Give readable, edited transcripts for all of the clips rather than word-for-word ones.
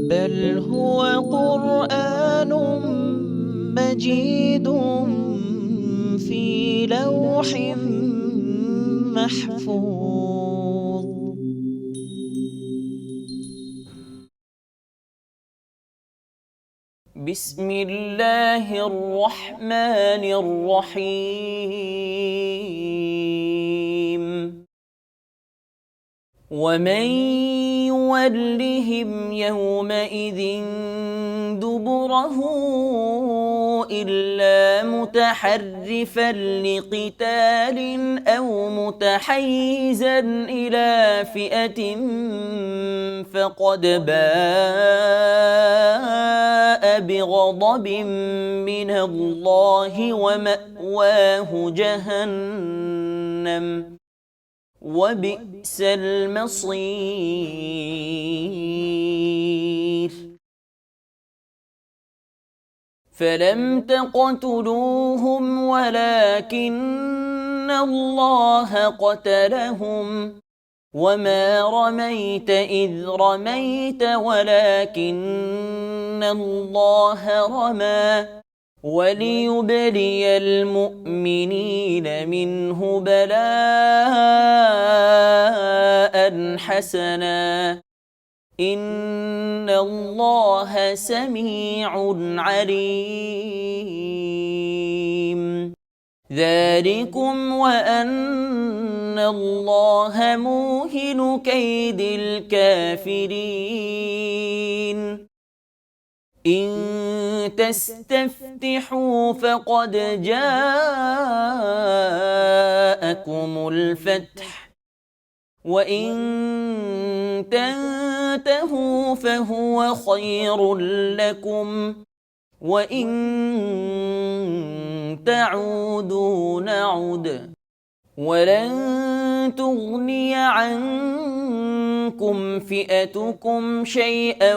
بل هو قرآن مجيد في لوح محفوظ. بسم الله الرحمن الرحيم. ومن يولهم يومئذ دبره إلا متحرفا لقتال أو متحيزا إلى فئة فقد باء بغضب من الله ومأواه جهنم وبئس المصير. فلم تقتلوهم ولكن الله قتلهم وما رميت إذ رميت ولكن الله رمى وليبلي المؤمنين منه بلاء حسنا إن الله سميع عليم. ذلكم وأن الله موهن كيد الكافرين. إن تستفتحوا فقد جاءكم الفتح وإن تنتهوا فهو خير لكم وإن تعودوا نعد ولن تغني عنكم فئتكم شيئا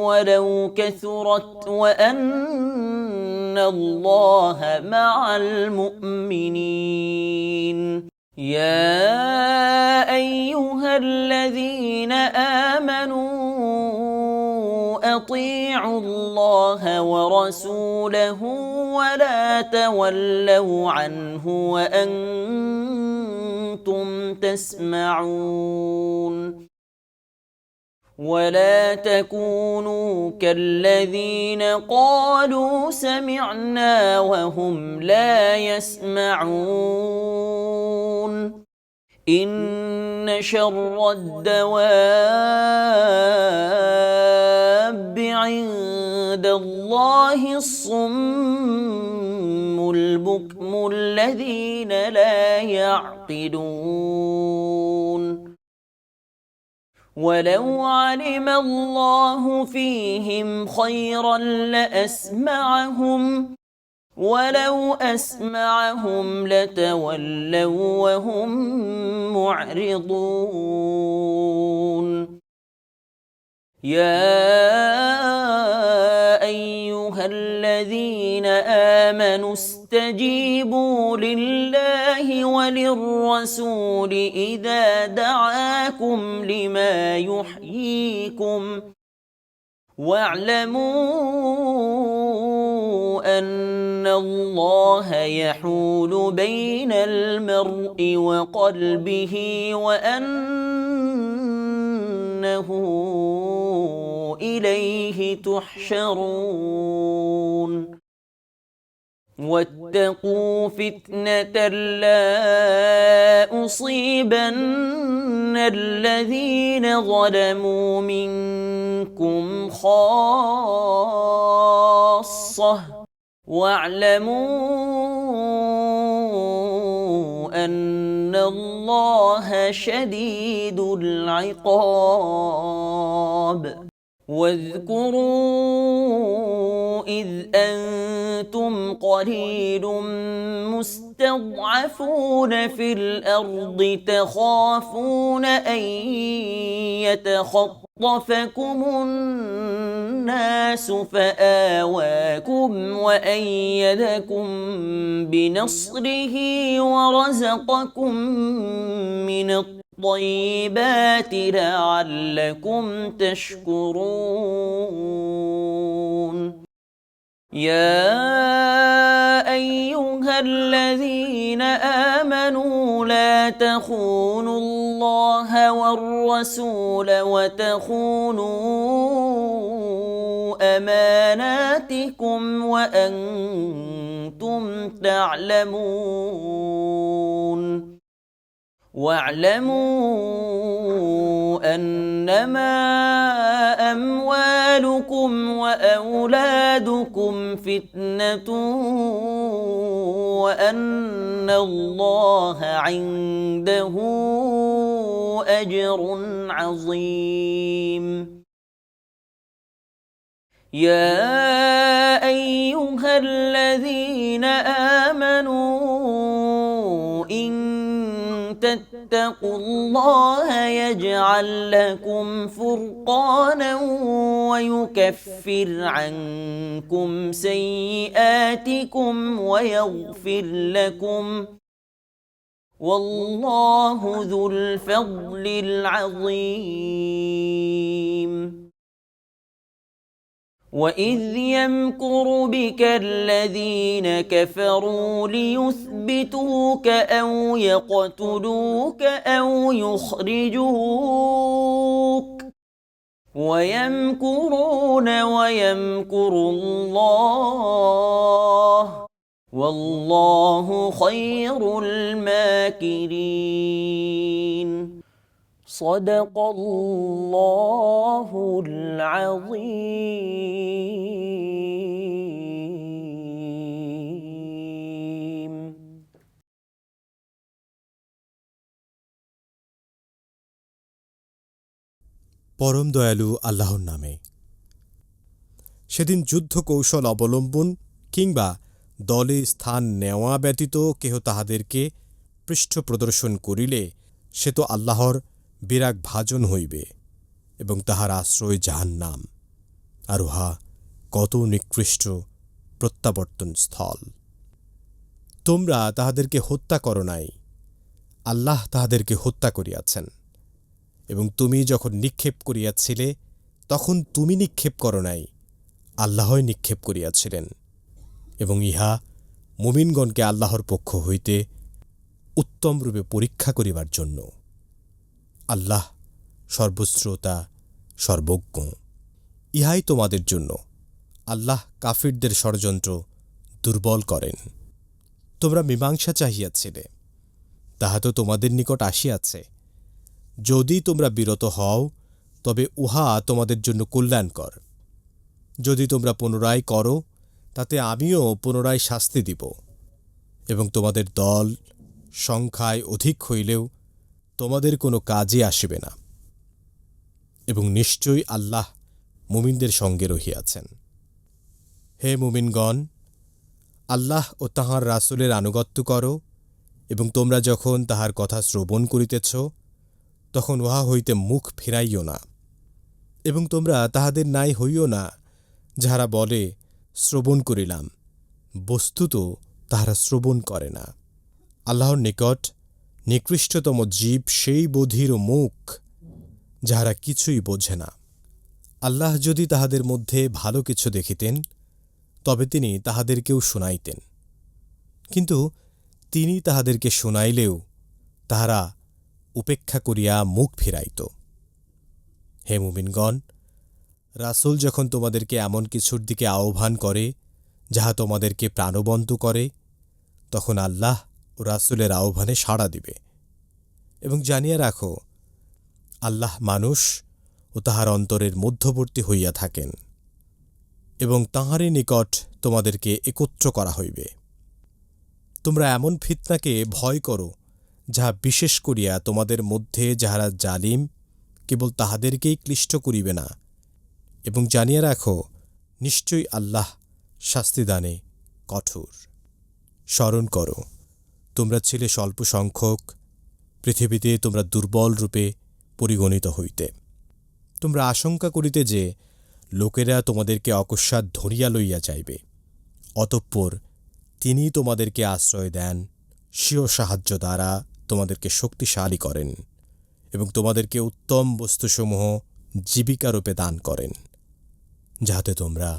ولو كثرت وأن الله مع المؤمنين. يا أيها الذين آمنوا أطيعوا الله ورسوله ولا تولوا عنه وأنتم تسمعون. ولا تكونوا كالذين قالوا سمعنا وهم لا يسمعون. إن شر الدواب عند الله الصم البكم الذين لا يعقلون. ولو علم الله فيهم خيرا لأسمعهم ولو أسمعهم لتولوا وهم معرضون. يا أيها الذين آمنوا استجيبوا لله وللرسول إذا دعاكم لما يحييكم واعلموا أن الله يحول بين المرء وقلبه وأنه إليه تحشرون. واتقوا فتنة لا أصيبن الذين ظلموا منكم خاصة واعلموا أن الله شديد العقاب. واذكروا إذ أنتم قليل مستضعفون في الأرض تخافون أن يتخطفكم الناس فآواكم وأيدكم بنصره ورزقكم من الطيبات لعلكم تشكرون يا أيها الذين آمنوا لا تخونوا الله والرسول وتخونوا أماناتكم وأنتم تعلمون واعلموا أنما أموالكم وأولادكم فتنة وأن الله عنده أجر عظيم يا أيها الذين آمنوا إن تتقوا الله يجعل لكم فرقانا ويكفر عنكم سيئاتكم ويغفر لكم والله ذو الفضل العظيم وإذ يمكر بك الذين كفروا ليثبتوك أو يقتلوك أو يخرجوك ويمكرون ويمكر الله والله خير الماكرين صدق الله العظيم পরম দয়ালু আল্লাহর নামে। সেদিন যুদ্ধ কৌশল অবলম্বন কিংবা দলে স্থান নেওয়া ব্যতীত কেহ তাহাদেরকে পৃষ্ঠ প্রদর্শন করিলে সে তো আল্লাহর বিরাগ ভাজন হইবে এবং তাহার আশ্রয় জাহান্নাম, আর উহা কত নিকৃষ্ট প্রত্যাবর্তন স্থল। তোমরা তাহাদেরকে হত্যা কর নাই, আল্লাহ তাহাদেরকে হত্যা করিয়াছেন। এবং তুমি যখন নিক্ষেপ করিয়াছিলে তখন তুমি নিক্ষেপ কর নাই, আল্লাহই নিক্ষেপ করিয়াছিলেন। এবং ইহা মুমিনগণকে আল্লাহর পক্ষ হইতে উত্তমরূপে পরীক্ষা করিবার জন্য। আল্লাহ সর্বশ্রোতা, সর্বজ্ঞ। ইহাই তোমাদের জন্য আল্লাহ কাফিরদের ষড়যন্ত্র দুর্বল করেন। তোমরা মীমাংসা চাহিয়াছিলে, তাহা তো তোমাদের নিকট আসিয়াছে। যদি তোমরা বিরত হও তবে উহা তোমাদের জন্য কল্যাণকর। যদি তোমরা পুনরায় করো তাতে আমিও পুনরায় শাস্তি দিব। এবং তোমাদের দল সংখ্যায় অধিক হইলেও তোমাদের কোনো কাজে আসিবে না। এবং নিশ্চয়ই আল্লাহ মুমিনদের সঙ্গে রহিয়াছেন। হে মুমিনগণ, আল্লাহ ও তাঁহার রাসূলের আনুগত্য করো, এবং তোমরা যখন তাহার কথা শ্রবণ করিতেছ তখন উহা হইতে মুখ ফিরাইও না। এবং তোমরা তাহাদের ন্যায় হইও না যাহারা বলে শ্রবণ করিলাম, বস্তুত তাহারা শ্রবণ করে না। আল্লাহর নিকট নিকৃষ্টতম জীব সেই বধির মুখ যাহারা কিছুই বোঝে না। আল্লাহ যদি তাহাদের মধ্যে ভালো কিছু দেখিতেন তবে তিনি তাহাদেরকেও শুনাইতেন, কিন্তু তিনি তাহাদেরকে শুনাইলেও তাহারা উপেক্ষা করিয়া মুখ ফিরাইত। হে মুমিনগণ, রাসূল যখন তোমাদেরকে এমন কিছুর দিকে আহ্বান করে যাহা তোমাদেরকে প্রাণবন্ত করে, তখন আল্লাহ ও রাসূলের আহ্বানে সাড়া দিবে। এবং জানিয়া রাখো, আল্লাহ মানুষ ও তাহার অন্তরের মধ্যবর্তী হইয়া থাকেন, এবং তাঁহারই নিকট তোমাদেরকে একত্র করা হইবে। তোমরা এমন ফিতনাকে ভয় করো যাহা বিশেষ করিয়া তোমাদের মধ্যে যাহারা জালিম কেবল তাহাদেরকেই ক্লিষ্ট করিবে না। এবং জানিয়া রাখো, নিশ্চয়ই আল্লাহ শাস্তিদানে কঠোর। স্মরণ করো, তোমরা ছিলে স্বল্প সংখ্যক, পৃথিবীতে তোমরা দুর্বল রূপে পরিগণিত হইতে। তোমরা আশঙ্কা করিতে যে লোকেরা তোমাদেরকে অকস্মাৎ ধরিয়া লইয়া যাইবে। অতঃপর তিনি তোমাদেরকে আশ্রয় দেন, স্বীয় সাহায্য দ্বারা তোমাদেরকে শক্তিশালী করেন, এবং তোমাদেরকে উত্তম বস্তুসমূহ জীবিকারূপে দান করেন, যাহাতে তোমরা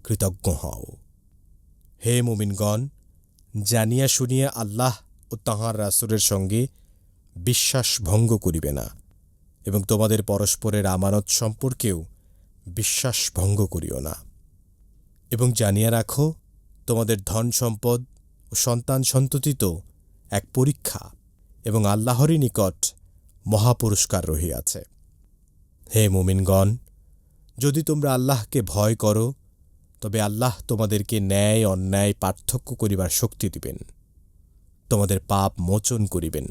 কৃতজ্ঞ হও। হে মুমিনগণ, জানিয়া শুনিয়া আল্লাহ ও তাঁহার রাসূলের সঙ্গে বিশ্বাস ভঙ্গ করিবে না, এবং তোমাদের পরস্পরের আমানত সম্পর্কেও বিশ্বাস ভঙ্গ করিও না। এবং জানিয়া রাখো, তোমাদের ধন সম্পদ ও সন্তান সন্ততি তো এক পরীক্ষা, এবং আল্লাহরই নিকট মহাপুরস্কার রহিয়াছে। হে মুমিনগণ, যদি তোমরা আল্লাহকে ভয় করো, তবে আল্লাহ তোমাদেরকে ন্যায় অন্যায় পার্থক্য করিবার শক্তি দিবেন, তোমাদের পাপ মোচন করিবেন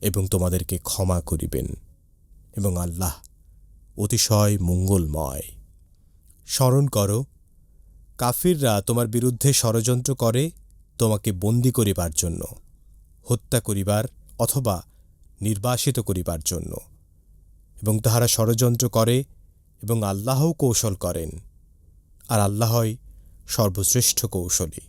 এবং তোমাদেরকে ক্ষমা করিবেন, এবং আল্লাহ অতিশয় মঙ্গলময়। স্মরণ করো, কাফিররা তোমার বিরুদ্ধে ষড়যন্ত্র করে তোমাকে বন্দী করিবার জন্য, হত্যা করিবার অথবা নির্বাসিত করিবার জন্য, এবং তাহারা ষড়যন্ত্র করে এবং আল্লাহও কৌশল করেন, আর আল্লাহই সর্বশ্রেষ্ঠ কৌশলী।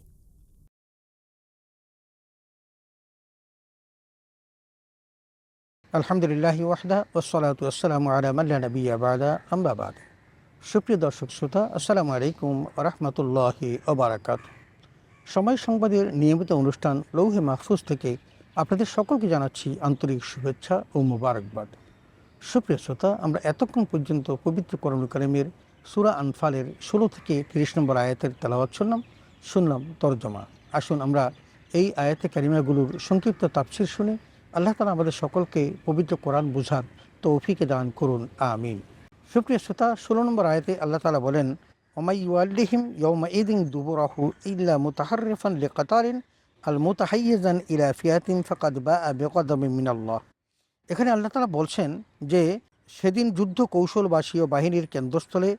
আলহামদুলিল্লাহি ওয়াহদা ওয়াসসালাতু ওয়াসসালামু আলা মান লা নাবিয়্যা বা'দা, আম্মা বা'দ। সুপ্রিয় দর্শক শ্রোতা, আসসালামু আলাইকুম ওয়া রাহমাতুল্লাহি ওয়া বারাকাতুহু। সময় সংবাদের নিয়মিত অনুষ্ঠান লৌহে মাহফুজ থেকে আপনাদের সকলকে জানাচ্ছি আন্তরিক শুভেচ্ছা ও মোবারকবাদ। সুপ্রিয় শ্রোতা, আমরা এতক্ষণ পর্যন্ত পবিত্র কোরআনুল কারীমের সূরা আনফালের 16 থেকে 30 নম্বর আয়াতের তেলাওয়াত শুনলাম তরজমা। আসুন আমরা এই আয়াতে কারিমাগুলোর সংক্ষিপ্ত তাফসীর শুনে আল্লাহ তাআলা আমাদের সকলকে পবিত্র কোরআন বোঝার তৌফিক দান করুন, আমিন। সুপ্রিয় শ্রোতা, 16 নম্বর আয়াতে আল্লাহ তাআলা বলেন, ওমাই ইউআল্লিহিম ইয়াওমাইযিন দুবুরাহু ইল্লা মুতাহাররিফান লিকাতারিন আল মুতাহাইয়িজান ইলা ফিয়াতিন ফাকাদ বাআ বিগাদাবিন মিনাল্লাহ। এখানে আল্লাহ তাআলা বলছেন যে সেদিন যুদ্ধ কৌশলবাসী ও বাহিনীর কেন্দ্রস্থলে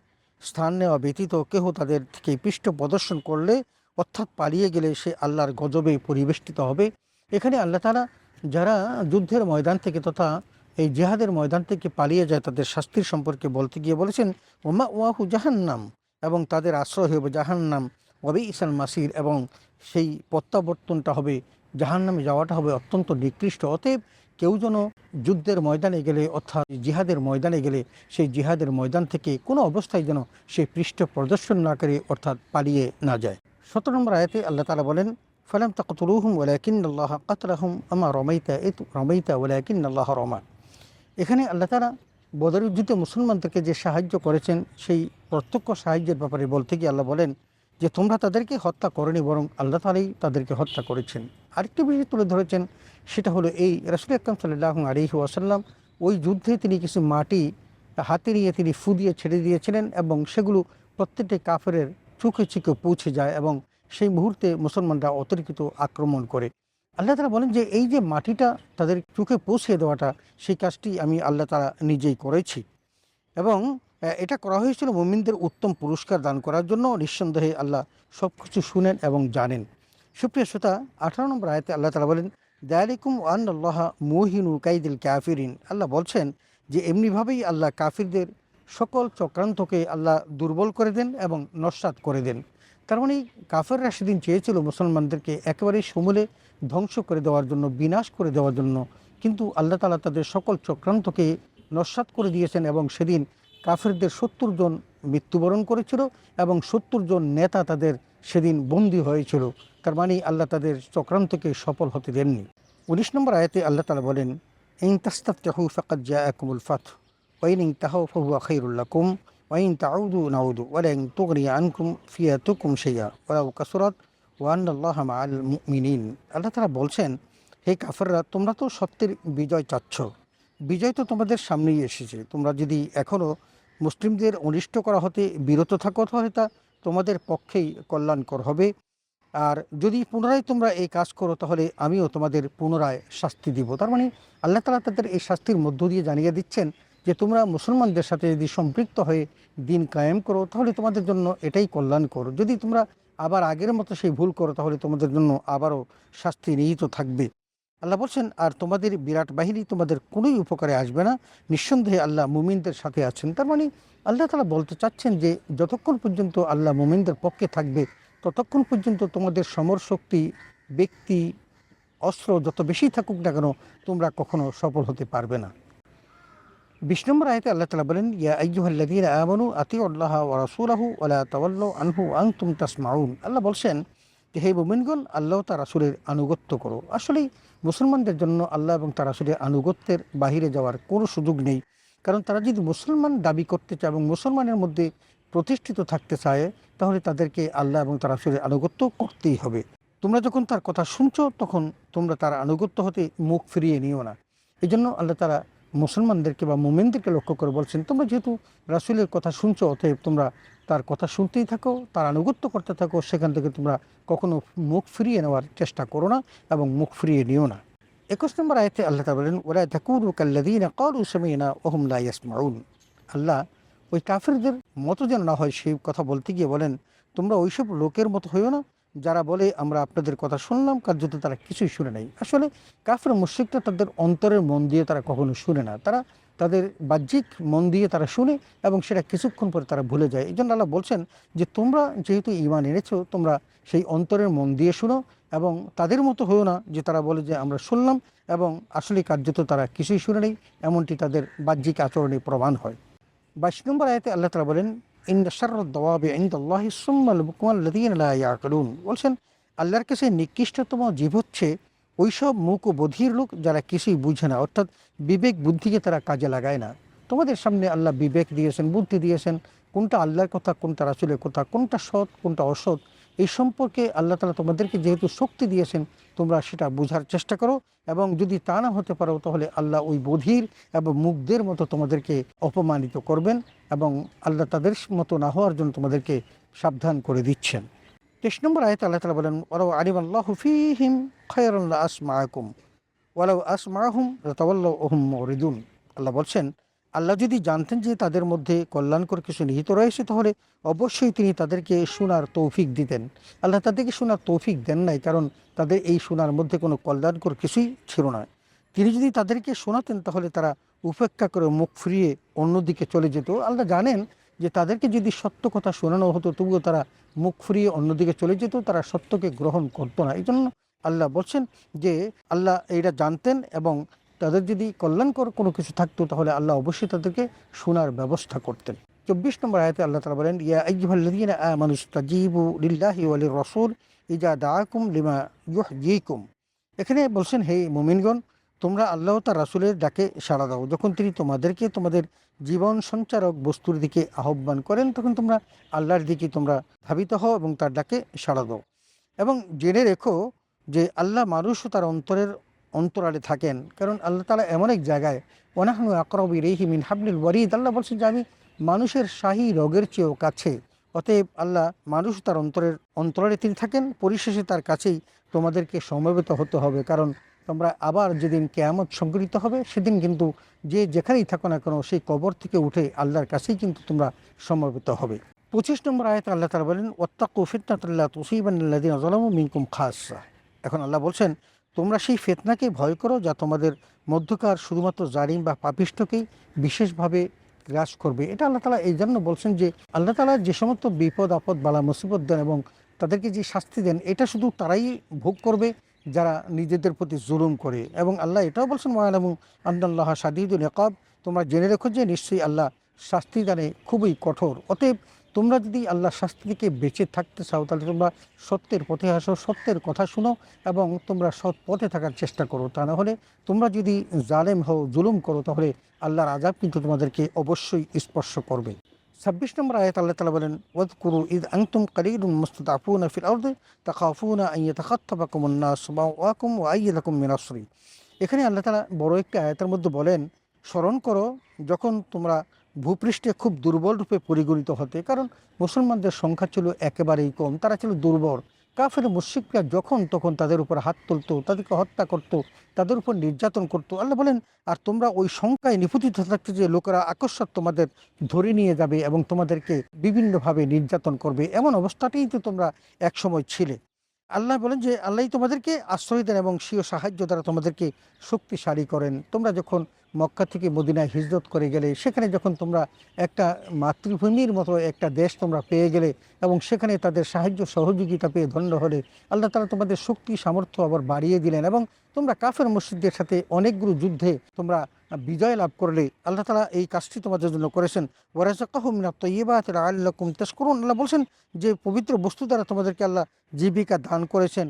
স্থান নেওয়া ব্যতীত কেহ তাদের থেকে পৃষ্ঠ প্রদর্শন করলে, অর্থাৎ পালিয়ে গেলে, সে আল্লাহর গজবে পরিবেষ্টিত হবে। এখানে আল্লাহ তাআলা যারা যুদ্ধের ময়দান থেকে তথা এই জিহাদের ময়দান থেকে পালিয়ে যায় তাদের শাস্তির সম্পর্কে বলতে গিয়ে বলেছেন, ওমা ওয়াহু জাহান্নাম, এবং তাদের আশ্রয় হবে জাহান্নাম, ওয়াবি ইসাল মাসির, এবং সেই প্রত্যাবর্তনটা হবে জাহান্নামে, যাওয়াটা হবে অত্যন্ত নিকৃষ্ট। অতএব কেউ যেন যুদ্ধের ময়দানে গেলে অর্থাৎ জিহাদের ময়দানে গেলে সেই জিহাদের ময়দান থেকে কোনো অবস্থায় যেন সে পৃষ্ঠ প্রদর্শন না করে অর্থাৎ পালিয়ে না যায়। 17 নম্বর আয়াতে আল্লাহ তাআলা বলেন, ফালাম তাকতুলুহুম ওয়ালাকিন্নাল্লাহ কাতলাহুম আমা রামাইতা ইয রামাইতা ওয়ালাকিন্নাল্লাহ রামা। এখানে আল্লাহ তাআলা বদরের যুদ্ধে মুসলমানদেরকে যে সাহায্য করেছেন সেই প্রত্যক্ষ সাহায্যের ব্যাপারে বলতে গিয়ে আল্লাহ বলেন যে তোমরা তাদেরকে হত্যা করনি, বরং আল্লাহ তাআলাই তাদেরকে হত্যা করেছেন। আরেকটি বিষয় তুলে ধরেছেন, সেটা হলো এই রাসূল আকরাম সাল্লাল্লাহু আলাইহি ওয়াসাল্লাম ওই যুদ্ধে তিনি কিছু মাটি হাতে নিয়ে তিনি ফু দিয়ে ছেড়ে দিয়েছিলেন এবং সেগুলো প্রত্যেকটি কাফেরের চোখে চোখে পৌঁছে যায় এবং সেই মুহূর্তে মুসলমানরা অতর্কিত আক্রমণ করে। আল্লাহ তাআলা বলেন যে এই যে মাটিটা তাদের চোখে পৌঁছে দেওয়াটা, সেই কাজটি আমি আল্লাহ তাআলা নিজেই করেছি, এবং এটা করা হয়েছিল মুমিনদের উত্তম পুরস্কার দান করার জন্য। নিঃসন্দেহে আল্লাহ সব কিছু শুনেন এবং জানেন। সুপ্রিয় শ্রোতা, 18 নম্বর আয়াতে আল্লাহ তাআলা বলেন, যালিকুম আন্নাল্লাহা মুহিনু কাইদিল কাফিরিন। আল্লাহ বলছেন যে এমনিভাবেই আল্লাহ কাফিরদের সকল চক্রান্তকে আল্লাহ দুর্বল করে দেন এবং নস্যাৎ করে দেন। তার মানে কাফেররা সেদিন চেয়েছিল মুসলমানদেরকে একেবারেই সমূলে ধ্বংস করে দেওয়ার জন্য, বিনাশ করে দেওয়ার জন্য, কিন্তু আল্লাহ তাআলা তাদের সকল চক্রান্তকে নস্যাৎ করে দিয়েছেন এবং সেদিন কাফেরদের 70 জন মৃত্যুবরণ করেছিল এবং 70 জন নেতা তাদের সেদিন বন্দী হয়েছিল। তার মানে আল্লাহ তাদের চক্রান্তকে সফল হতে দেননি। 19 নম্বর আয়াতে আল্লাহ তাআলা বলেন, ইন তাস্তাফতিহু ফাকাদ জাআকুমুল ফাতহু ওয়া ইন তাহাউ ফাহুয়া খায়রুল লাকুম ওয়া ইন তাউদু নাউদু ওয়া লান তুগনি আনকুম ফিয়াতুকুম শাইআ ওয়ালাউ কাসুরাত ওয়া আন্নাল্লাহা মাআল মুমিনিন। আল্লাহ তাআলা বলছেন, হে কাফেররা, তোমরা তো সত্যের বিজয় চাচ্ছ, বিজয় তো তোমাদের সামনেই এসেছে। তোমরা যদি এখনও মুসলিমদের অনিষ্ট করা হতে বিরত থাকো তাহলে তা তোমাদের পক্ষেই কল্যাণকর হবে, আর যদি পুনরায় তোমরা এই কাজ করো তাহলে আমিও তোমাদের পুনরায় শাস্তি দিব। তার মানে আল্লাহ তাআলা তাদের এই শাস্তির মধ্য দিয়ে জানিয়ে দিচ্ছেন যে তোমরা মুসলমানদের সাথে যদি সম্পৃক্ত হয়ে দিন কায়েম করো তাহলে তোমাদের জন্য এটাই কল্যাণকর। যদি তোমরা আবার আগের মতো সেই ভুল করো তাহলে তোমাদের জন্য আবারও শাস্তি নিহিত থাকবে। আল্লাহ বলছেন, আর তোমাদের বিরাট বাহিনী তোমাদের কোনোই উপকারে আসবে না, নিঃসন্দেহে আল্লাহ মুমিনদের সাথে আছেন। তার মানে আল্লাহ তাআলা বলতে চাচ্ছেন যে যতক্ষণ পর্যন্ত আল্লাহ মুমিনদের পক্ষে থাকবে ততক্ষণ পর্যন্ত তোমাদের সমর শক্তি, ব্যক্তি, অস্ত্র যত বেশি থাকুক না কেন তোমরা কখনো সফল হতে পারবে না। 20 নম্বর আয়াতে আল্লাহ তাআলা বলেন, ইয়া আইয়ুহাল্লাযীনা আমানু আতিউল্লাহা ওয়া রাসূলাহু ওয়া লা তাওয়াল্লাউ আনহু ওয়া আনতুম তাসমাউন। আল্লাহ বলছেন যে হে মুমিনগণ, আল্লাহ তার রাসূলের আনুগত্য করো। আসলেই মুসলমানদের জন্য আল্লাহ এবং তার রাসূলের আনুগত্যের বাহিরে যাওয়ার কোনো সুযোগ নেই। কারণ তারা যদি মুসলমান দাবি করতে চায় এবং মুসলমানের মধ্যে প্রতিষ্ঠিত থাকতে চায়, তাহলে তাদেরকে আল্লাহ এবং তার রাসূলের আনুগত্য করতেই হবে। তোমরা যখন তার কথা শুনছো, তখন তোমরা তার আনুগত্য হতে মুখ ফিরিয়ে নিও না। এই জন্য আল্লাহ তারা মুসলমানদেরকে বা মুমিনদেরকে লক্ষ্য করে বলছেন, তোমরা যেহেতু রাসূলের কথা শুনছো, অতএব তোমরা তার কথা শুনতেই থাকো, তার আনুগত্য করতে থাকো, সেখান থেকে তোমরা কখনো মুখ ফিরিয়ে নেওয়ার চেষ্টা করো না এবং মুখ ফিরিয়ে নিও না। 21 নম্বর আয়াতে আল্লাহ তাআলা বলেন, ওয়ালা তাকুনু কাল্লাযীনা ক্বালু সামি'না ওয়া হুম লা ইয়াসমাউন। আল্লাহ ওই কাফিরদের মতো যেন না হয়, সেই কথা বলতে গিয়ে বলেন, তোমরা ওইসব লোকের মতো হইও না যারা বলে আমরা আপনাদের কথা শুনলাম, কার্যত তারা কিছুই শুনে নাই। আসলে কাফির মুশরিকরা তাদের অন্তরের মন দিয়ে তারা কখনো শুনে না, তারা তাদের বাহ্যিক মন দিয়ে তারা শুনে এবং সেটা কিছুক্ষণ পরে তারা ভুলে যায়। এই জন্য আল্লাহ বলছেন যে তোমরা যেহেতু ঈমান এনেছো, তোমরা সেই অন্তরের মন দিয়ে শুনো এবং তাদের মতো হয়েও না যে তারা বলে যে আমরা শুনলাম এবং আসলে কার্যত তারা কিছুই শুনে নেই, এমনটি তাদের বাহ্যিক আচরণে প্রমাণ হয়। 22 নম্বর আয়াতে আল্লাহ তাআলা বলেন, ইন্না শাররাদ দাওয়াবি ইনদাল্লাহি সুম্মাল বুকমাল লাযীনা লা ইয়াকিলুন। বলছেন আল্লাহর কাছে নিকৃষ্টতম জীব হচ্ছে ওইসব মূক ও বধির লোক যারা কিছুই বুঝে না, অর্থাৎ বিবেক বুদ্ধিকে তারা কাজে লাগায় না। তোমাদের সামনে আল্লাহ বিবেক দিয়েছেন, বুদ্ধি দিয়েছেন, কোনটা আল্লাহর কথা, কোনটা রাসূলের কথা, কোনটা সৎ, কোনটা অসৎ, এই সম্পর্কে আল্লাহ তাআলা তোমাদেরকে যেহেতু শক্তি দিয়েছেন, তোমরা সেটা বোঝার চেষ্টা করো এবং যদি তা না হতে পারো, তাহলে আল্লাহ ওই বধির এবং মুগ্ধের মতো তোমাদেরকে অপমানিত করবেন এবং আল্লাহ তাদের মতো না হওয়ার জন্য তোমাদেরকে সাবধান করে দিচ্ছেন। 23 নম্বর আয়াতে আল্লাহ তাআলা বলেন, ওয়ালাউ আলিমাল্লাহু ফীহিম খায়রান লা আসমাআকুম ওয়ালাউ আসমাআহুম লাতাওয়াল্লাউ ওয়া হুম মুরিদুন। আল্লাহ বলছেন, আল্লাহ যদি জানতেন যে তাদের মধ্যে কল্যাণকর কিছু নিহিত রয়েছে, তাহলে অবশ্যই তিনি তাদেরকে শোনার তৌফিক দিতেন। আল্লাহ তাদেরকে শোনার তৌফিক দেন নাই, কারণ তাদের এই শোনার মধ্যে কোনো কল্যাণকর কিছুই ছিল না। তিনি যদি তাদেরকে শোনাতেন, তাহলে তারা উপেক্ষা করে মুখ ফিরিয়ে অন্যদিকে চলে যেত। আল্লাহ জানেন যে তাদেরকে যদি সত্য কথা শোনানো হতো, তবুও তারা মুখ ফিরিয়ে অন্যদিকে চলে যেত, তারা সত্যকে গ্রহণ করতো না। এই জন্য আল্লাহ বলছেন যে আল্লাহ এইটা জানতেন এবং তাদের যদি কল্যাণকর কোনো কিছু থাকতো, তাহলে আল্লাহ অবশ্যই তাদেরকে শোনার ব্যবস্থা করতেন। 24 নম্বর আয়াতে আল্লাহ তাআলা বলেন, ইয়া আইয়ুহাল্লাযীনা আমানু ইসতাজীবু লিল্লাহি ওয়া লির রাসূল ইযা দাআকুম লিমা ইউহয়ীকুম। এখানে বলছেন, হে মুমিনগণ, তোমরা আল্লাহ তার রাসূলের ডাকে সাড়া দাও। যখন তিনি তোমাদেরকে তোমাদের জীবন সঞ্চারক বস্তুর দিকে আহ্বান করেন, তখন তোমরা আল্লাহর দিকে তোমরা ধাবিত হও এবং তার ডাকে সাড়া দাও। এবং জেনে রেখো যে আল্লাহ মানুষ ও তার অন্তরালে থাকেন, কারণ আল্লাহ তাআলা এমন এক জায়গায়, ওয়ানাহনু আকরাবু ইলাইহি মিন হাবলিল ওয়ারিদ। আল্লাহ বলছেন যে আমি মানুষের শাহী রগের চেয়েও কাছে। অতএব আল্লাহ মানুষ তার অন্তরালে তিনি থাকেন। পরিশেষে তার কাছেই তোমাদেরকে সমবেত হতে হবে, কারণ তোমরা আবার যেদিন কিয়ামত সংঘটিত হবে, সেদিন কিন্তু যে যেখানেই থাকো না কেন, সেই কবর থেকে উঠে আল্লাহর কাছেই কিন্তু তোমরা সমবেত হবে। 25 নম্বর আয়াতে আল্লাহ তাআলা বলেন, ওয়াত্তাকু ফিতনাতাল লা তুসিবান্নাল্লাযীনা যালামু মিনকুম খাসসা। এখন আল্লাহ বলছেন, তোমরা সেই ফিতনাকে ভয় করো যা তোমাদের মধ্যকার শুধুমাত্র জালিম বা পাপিষ্ঠকেই বিশেষভাবে গ্রাস করবে। এটা আল্লাহ তাআলা এই জন্য বলছেন যে আল্লাহ তাআলা যে সমস্ত বিপদ আপদ বালা মুসিবত দেন এবং তাদেরকে যে শাস্তি দেন, এটা শুধু তারাই ভোগ করবে যারা নিজেদের প্রতি জুলুম করে। এবং আল্লাহ এটাও বলছেন, ওয়ালামু আন্নাল্লাহা শাদীদুল ইকাব, তোমরা জেনে রেখো যে নিশ্চয়ই আল্লাহ শাস্তি দানে খুবই কঠোর। অতএব তোমরা যদি আল্লাহর শাস্তি থেকে বেঁচে থাকতে চাও, তাহলে তোমরা সত্যের পথে আসো, সত্যের কথা শুনো এবং তোমরা সৎ পথে থাকার চেষ্টা করো। তা না হলে তোমরা যদি জালেম হও, জুলুম করো, তাহলে আল্লাহর আযাব কিন্তু তোমাদেরকে অবশ্যই স্পর্শ করবে। 26 নম্বর আয়াত আল্লাহ তাআলা বলেন, ওয়াযকুরু ইয আনতুম কালীলুন মুস্তাদআফুনা ফিল আরদি তাখাফুনা আন ইয়াতাখাত্তাবাকুমুন নাস ফাওয়াকুম ওয়া আইয়াদাকুম বিনাসরি। এখানে আল্লাহ তাআলা বড় একটা আয়াতের মধ্যে বলেন, স্মরণ করো যখন তোমরা ভূপৃষ্ঠে খুব দুর্বল রূপে পরিগণিত হতে, কারণ মুসলমানদের সংখ্যা ছিল একেবারেই কম, তারা ছিল দুর্বল। কাফের মুশরিকরা যখন তখন তাদের উপর হাত তুলতো, তাদেরকে হত্যা করত, তাদের উপর নির্যাতন করত। আল্লাহ বলেন, আর তোমরা ওই সংখ্যায় নিপতিত থাকতে যে লোকেরা আকস্মাৎ তোমাদের ধরে নিয়ে যাবে এবং তোমাদেরকে বিভিন্নভাবে নির্যাতন করবে, এমন অবস্থাতেই তো তোমরা একসময় ছিলে। আল্লাহ বলেন যে আল্লাহ তোমাদেরকে আশ্রয় দেন এবং স্বীয় সাহায্য দ্বারা তোমাদেরকে শক্তিশালী করেন। তোমরা যখন মক্কা থেকে মদিনায় হিজরত করে গেলে, সেখানে যখন তোমরা একটা মাতৃভূমির মতো একটা দেশ তোমরা পেয়ে গেলে এবং সেখানে তাদের সাহায্য সহযোগিতা পেয়ে ধন্য হলে, আল্লাহ তাআলা তোমাদের শক্তি সামর্থ্য আবার বাড়িয়ে দিলেন এবং তোমরা কাফের মুশরিকদের সাথে অনেকগুলো যুদ্ধে তোমরা বিজয় লাভ করলে। আল্লাহ তাআলা এই কাজটি তোমাদের জন্য করেছেন। ওয়ারাযাকাহুম মিনাত তাইয়্যিবাতি লাআল্লাকুম তাশকুরুন। আল্লাহ বলছেন যে পবিত্র বস্তু দ্বারা তোমাদেরকে আল্লাহ জীবিকা দান করেছেন,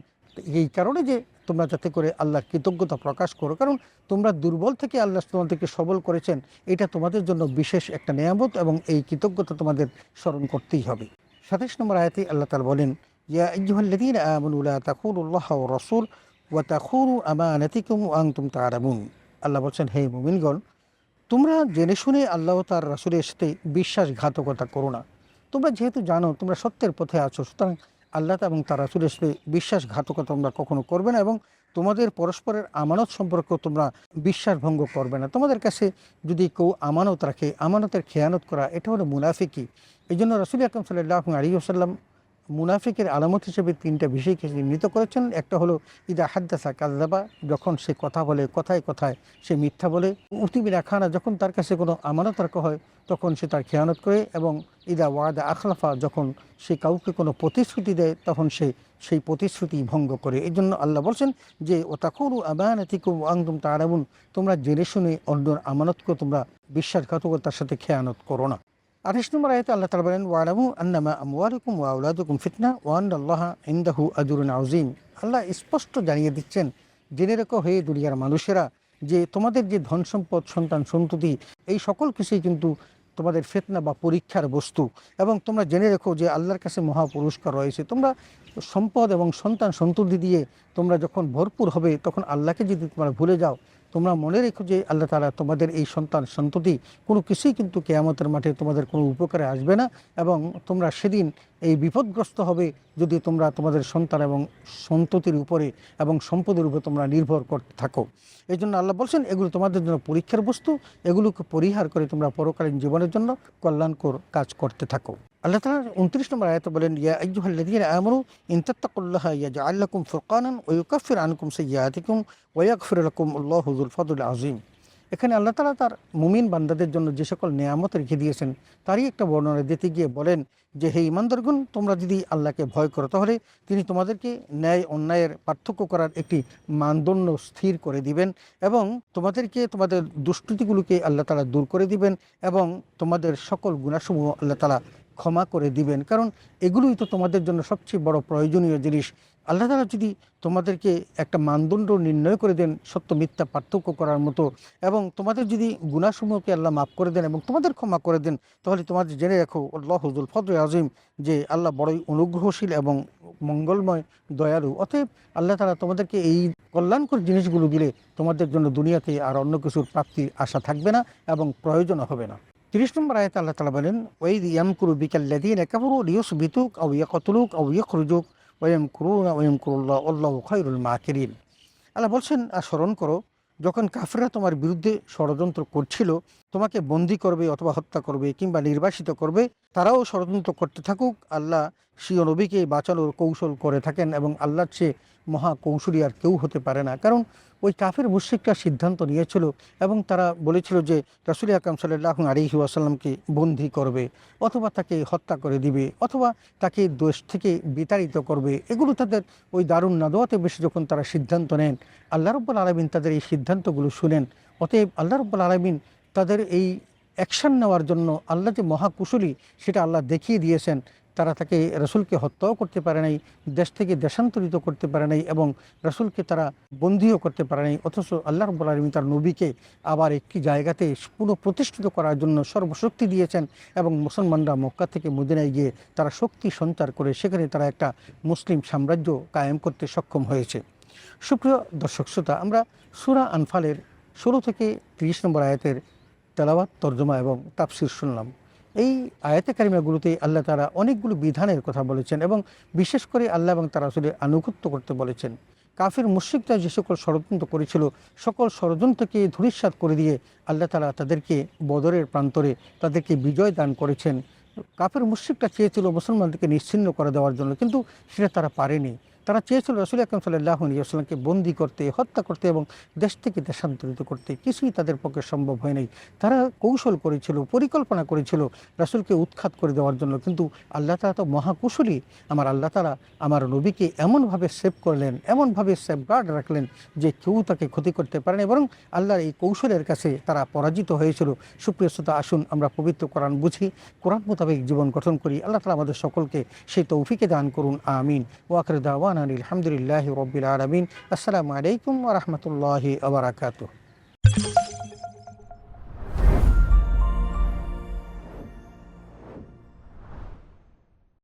এই কারণে যে তোমরা যাতে করে আল্লাহর কৃতজ্ঞতা প্রকাশ করো, কারণ তোমরা দুর্বল থেকে আল্লাহ তোমাদেরকে সবল করেছেন, এটা তোমাদের জন্য বিশেষ একটা নেয়ামত এবং এই কৃতজ্ঞতা তোমাদের স্মরণ করতেই হবে। 27 নম্বর আয়াতে আল্লাহ তাআলা বলেন, ইয়া আইয়ুহাল্লাযীনা আমানু লা তাখুনুল্লাহা ওয়া রাসূল ওয়া তাখুনু আমানাতিকুম ওয়া আনতুম তা'লামুন। আল্লাহ বলছেন, হে মুমিনগণ, তোমরা জেনে শুনে আল্লাহ ও তার রাসূলের সাথে বিশ্বাসঘাতকতা করো না। তোমরা যেহেতু জানো তোমরা সত্যের পথে আছো, সুতরাং আল্লাহ এবং তার রাসূলের সাথে বিশ্বাসঘাতকতা তোমরা কখনো করবে না এবং তোমাদের পরস্পরের আমানত সম্পর্ক তোমরা বিশ্বাসভঙ্গ করবে না। তোমাদের কাছে যদি কেউ আমানত রাখে, আমানতের খেয়ানত করা, এটা হলো মুনাফিকি। এই জন্য রাসূল আকরাম সাল্লাল্লাহু আলাইহি ওয়াসাল্লাম মুনাফিকের আলামত হিসেবে 3টা বিষয়কে চিহ্নিত করেছেন। একটা হলো ইদা হাদ্দাসা কাযযাবা, যখন সে কথা বলে কথায় কথায় সে মিথ্যা বলে। উতিবিনা খানা, যখন তার কাছে কোনো আমানত রাখা হয় তখন সে তার খেয়ানত করে। এবং ইদা ওয়াদা আখলাফা, যখন সে কাউকে কোনো প্রতিশ্রুতি দেয় তখন সে সেই প্রতিশ্রুতি ভঙ্গ করে। এই জন্য আল্লাহ বলছেন যে ওয়াতাকুলু আমানাতিকুম ওয়া আনতুম তা'লামুন, তোমরা জেনে শুনে অন্যের আমানতকে তোমরা বিশ্বাসঘাতকতার সাথে খেয়ানত করো না। 28 নম্বর আয়াতে আল্লাহ তাআলা বলেন, ওয়ালামু আন্নামা আমওয়ালুকুম ওয়া আওলাদুকুম ফিতনা ওয়া আন্নাল্লাহা ইনদাহু আজরুন আযীম। আল্লাহ স্পষ্ট জানিয়ে দিচ্ছেন, জেনে রেখো হে দুনিয়ার মানুষেরা, যে তোমাদের যে ধন সম্পদ, সন্তান সন্ততি, এই সকল কিছুই কিন্তু তোমাদের ফিতনা বা পরীক্ষার বস্তু। এবং তোমরা জেনে রেখো যে আল্লাহর কাছে মহা পুরস্কার রয়েছে। তোমরা সম্পদ এবং সন্তান সন্ততি দিয়ে তোমরা যখন ভরপুর হবে, তখন আল্লাহকে যদি তোমরা ভুলে যাও, তোমরা মনে রেখো যে আল্লাহ তাআলা তোমাদের এই সন্তান সন্ততি কোনো কিছুই কিন্তু কিয়ামতের মাঠে তোমাদের কোনো উপকারে আসবে না এবং তোমরা সেদিন এই বিপদগ্রস্ত হবে যদি তোমরা তোমাদের সন্তান এবং সন্ততির উপরে এবং সম্পদের উপরে তোমরা নির্ভর করতে থাকো। এই জন্য আল্লাহ বলছেন, এগুলো তোমাদের জন্য পরীক্ষার বস্তু, এগুলোকে পরিহার করে তোমরা পরকালীন জীবনের জন্য কল্যাণকর কাজ করতে থাকো। আল্লাহ তাআলা 29 নম্বর আয়াতে বলেন, ইয়া আইয়ুহাল্লাযীনা আমানু ইন তাত্তাকুল্লাহা ইয়াজআল লাকুম ফুরকানান ওয়া ইউকাফির আনকুম সাইয়্যাতিকুম ওয়া ইয়াগফির লাকুম আল্লাহু যুল ফাদলিল আযীম। এখানে আল্লাহ তাআলা তার মুমিন বান্দাদের জন্য যে সকল নেয়ামত রেখে দিয়েছেন তারই একটা বর্ণনা দিতে গিয়ে বলেন যে, হে ঈমানদারগণ, তোমরা যদি আল্লাহকে ভয় করো তাহলে তিনি তোমাদেরকে ন্যায় অন্যায়ের পার্থক্য করার একটি মানদণ্ড স্থির করে দিবেন এবং তোমাদেরকে তোমাদের দুষ্কৃতিগুলোকে আল্লাহ তাআলা দূর করে দিবেন এবং তোমাদের সকল গুনাহসমূহ আল্লাহ তাআলা ক্ষমা করে দিবেন। কারণ এগুলোই তো তোমাদের জন্য সবচেয়ে বড় প্রয়োজনীয় জিনিস। আল্লাহ তাআলা যদি তোমাদেরকে একটা মানদণ্ড নির্ণয় করে দেন সত্য মিথ্যা পার্থক্য করার মতো, এবং তোমাদের যদি গুনাহসমূহকে আল্লাহ মাফ করে দেন এবং তোমাদের ক্ষমা করে দেন, তাহলে তোমাদের জেনে রাখো আল্লাহু যুল ফাদলিল আযীম, যে আল্লাহ বড়ই অনুগ্রহশীল এবং মঙ্গলময় দয়ালু। অতএব আল্লাহ তাআলা তোমাদেরকে এই কল্যাণকর জিনিসগুলো দিলে তোমাদের জন্য দুনিয়াতে আর অন্য কিছুর প্রাপ্তির আশা থাকবে না এবং প্রয়োজন হবে না। 30 নম্বর আয়াতে আল্লাহ তাআলা বলেন, ওয়াইদ ইয়ামকুরু বিকাল্লাযীনা কাফারু লিয়ুসবিতুক আও ইয়াকতুলুক আও ইখরুজুক ওয়া ইয়ামকুরুনা ওয়া ইয়ামকুরুল্লাহু ওয়াল্লাহু খায়রুল মাকিরিন। আল্লাহ বলছেন, আর স্মরণ করো যখন কাফেররা তোমার বিরুদ্ধে ষড়যন্ত্র করছিল, তোমাকে বন্দী করবে অথবা হত্যা করবে কিংবা নির্বাসিত করবে, তারাও ষড়যন্ত্র করতে থাকুক। আল্লাহ স্বীয় নবীকে বাঁচানোর কৌশল করে থাকেন এবং আল্লাহর চেয়ে মহা কৌশলী আর কেউ হতে পারে না। কারণ ওই কাফের মুশরিকরা সিদ্ধান্ত নিয়েছিল এবং তারা বলেছিল যে রাসূল আকরাম সাল্লাল্লাহু আলাইহি ওয়াসাল্লামকে বন্দী করবে অথবা তাকে হত্যা করে দিবে অথবা তাকে দেশ থেকে বিতাড়িত করবে। এগুলো তাদের ওই দারুন নাদওয়াতে বেশি যখন তারা সিদ্ধান্ত নেন, আল্লাহ রাব্বুল আলামিন তাদের এই সিদ্ধান্তগুলো শুনেন। অতএব আল্লাহ রাব্বুল আলামিন তাদের এই অ্যাকশন নেওয়ার জন্য আল্লাহ যে মহাকুশলী সেটা আল্লাহ দেখিয়ে দিয়েছেন। তারা তাকে রাসূলকে হত্যাও করতে পারে নাই, দেশ থেকে দেশান্তরিত করতে পারে নাই এবং রাসূলকে তারা বন্দীও করতে পারে নাই। অথচ আল্লাহ রাব্বুল আলামিন তার নবীকে আবার একটি জায়গাতে পুনঃপ্রতিষ্ঠিত করার জন্য সর্বশক্তি দিয়েছেন এবং মুসলমানরা মক্কা থেকে মদিনায় গিয়ে তারা শক্তি সঞ্চার করে সেখানে তারা একটা মুসলিম সাম্রাজ্য কায়েম করতে সক্ষম হয়েছে। সুপ্রিয় দর্শক শ্রোতা, আমরা সূরা আনফালের 16 থেকে 30 নম্বর আয়াতের তেলাওয়াত, তরজমা এবং তাফসির শুনলাম। এই আয়াতে কারিমাগুলোতে আল্লাহ তাআলা অনেকগুলো বিধানের কথা বলেছেন এবং বিশেষ করে আল্লাহ এবং তার রাসূলের আনুগত্য করতে বলেছেন। কাফির মুশরিকরা যে সকল ষড়যন্ত্র করেছিল, সকল ষড়যন্ত্রকে ধূলিসাৎ করে দিয়ে আল্লাহ তাআলা তাদেরকে বদরের প্রান্তরে তাদেরকে বিজয় দান করেছেন। কাফির মুশরিকরা চেয়েছিল মুসলমানদেরকে নিশ্চিহ্ন করে দেওয়ার জন্য, কিন্তু সেটা তারা পারেনি। তারা চেয়েছিল রাসূল আকরাম সাল্লাল্লাহু আলাইহি ওয়াসাল্লামকে বন্দী করতে, হত্যা করতে এবং দেশ থেকে দেশান্তরিত করতে। কিছুই তাদের পক্ষে সম্ভব হয় নাই। তারা কৌশল করেছিল, পরিকল্পনা করেছিল রাসূলকে উৎখাত করে দেওয়ার জন্য, কিন্তু আল্লাহ তাআলা তো মহাকুশলী। আমার আল্লাহ তাআলা আমার নবীকে এমনভাবে সেভ করলেন, এমনভাবে সেফগার্ড রাখলেন যে কেউ তাকে ক্ষতি করতে পারেনি, বরং আল্লাহর এই কৌশলের কাছে তারা পরাজিত হয়েছিল। সুপ্রিয় শ্রোতা, আসুন আমরা পবিত্র কোরআন বুঝি, কোরআন মোতাবেক জীবন গঠন করি। আল্লাহ তাআলা আমাদের সকলকে সেই তৌফিকে দান করুন, আমিন। ওয়া আখিরু দাওয়ানা আলহামদুলিল্লাহি রাব্বিল আলামিন। আসসালামু আলাইকুম ওয়া রাহমাতুল্লাহি ওয়া বারাকাতুহু।